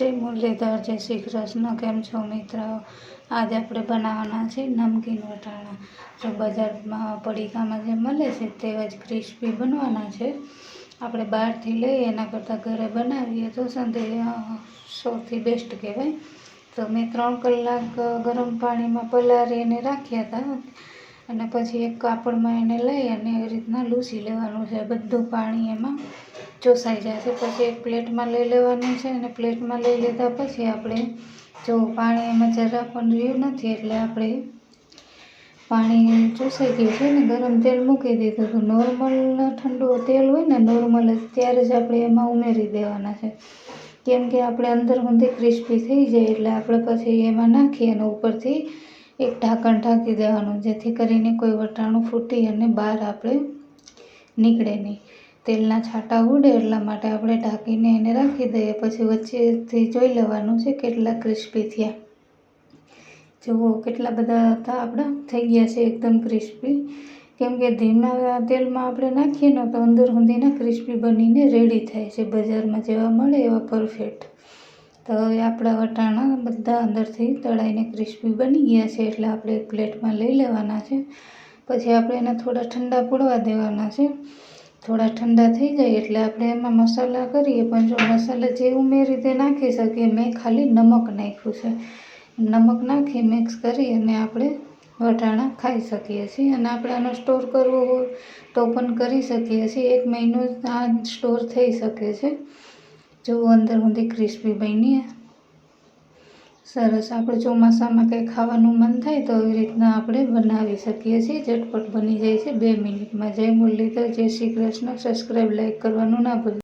જય મુરલીધર, જય શ્રી કૃષ્ણ. કેમ છો મિત્રો? આજે આપણે બનાવવાના છે નમકીન વટાણા. જો બજારમાં પડીકામાં જે મળે છે તેવા જ ક્રિસ્પી બનવાના છે. આપણે બહારથી લઈએ એના કરતાં ઘરે બનાવીએ તો સૌથી બેસ્ટ કહેવાય. તો મેં 3 કલાક ગરમ પાણીમાં પલાળીને રાખ્યા હતા અને પછી એક કાપડમાં એને લઈ અને એવી રીતના લૂછી લેવાનું છે. બધું પાણી એમાં ચોસાઈ જાય છે. પછી એક પ્લેટમાં લઈ લેવાનું છે અને પ્લેટમાં લઈ લીધા પછી આપણે જો પાણી એમાં જરા પણ રહ્યું નથી એટલે આપણે પાણી ચોસાઈ ગયું છે ને ગરમ તેલ મૂકી દીધું. તો નોર્મલ ઠંડુ તેલ હોય ને નોર્મલ ત્યારે જ આપણે એમાં ઉમેરી દેવાના છે, કેમ કે આપણે અંદર સુધી ક્રિસ્પી થઈ જાય એટલે આપણે પછી એમાં નાખી અને ઉપરથી એક ઢાંકણ ઢાંકી દેવાનું, જેથી કરીને કોઈ વટાણું ફૂટી અને બહાર આપણે નીકળે નહીં. તેલના છાંટા ઉડે એટલા માટે આપણે ઢાંકીને એને રાખી દઈએ. પછી વચ્ચેથી જોઈ લેવાનું છે કેટલા ક્રિસ્પી થયા. જુઓ કેટલા બધા હતા આપણા થઈ ગયા છે એકદમ ક્રિસ્પી, કેમ કે ધીમા તેલમાં આપણે નાખીએ ને તો અંદર સુધીના ક્રિસ્પી બનીને રેડી થાય છે. બજારમાં જેવા મળે એવા પરફેક્ટ. તો હવે આપણા વટાણા બધા અંદરથી તળાઈને ક્રિસ્પી બની ગયા છે એટલે આપણે એક પ્લેટમાં લઈ લેવાના છે. પછી આપણે એને થોડા ઠંડા પડવા દેવાના છે. થોડા ઠંડા થઈ જાય એટલે આપણે એમાં મસાલા કરીએ, પણ જો મસાલા જે ઉમેરી તે નાખી શકીએ. મેં ખાલી નમક નાખ્યું છે. નમક નાખી મિક્સ કરી અને આપણે વટાણા ખાઈ શકીએ છીએ. અને આપણે આનો સ્ટોર કરવો હોય તો પણ કરી શકીએ છીએ. 1 મહિનો આ સ્ટોર થઈ શકે છે. જો અંદર સુધી ક્રિસ્પી બની સરસ. આપણે ચોમાસામાં કંઈ ખાવાનું મન થાય તો એવી રીતના આપણે બનાવી શકીએ છીએ. ઝટપટ બની જાય છે 2 મિનિટમાં. જય મુરલીધર, જય શ્રી કૃષ્ણ. સબસ્ક્રાઈબ, લાઈક કરવાનું ના ભૂલતા.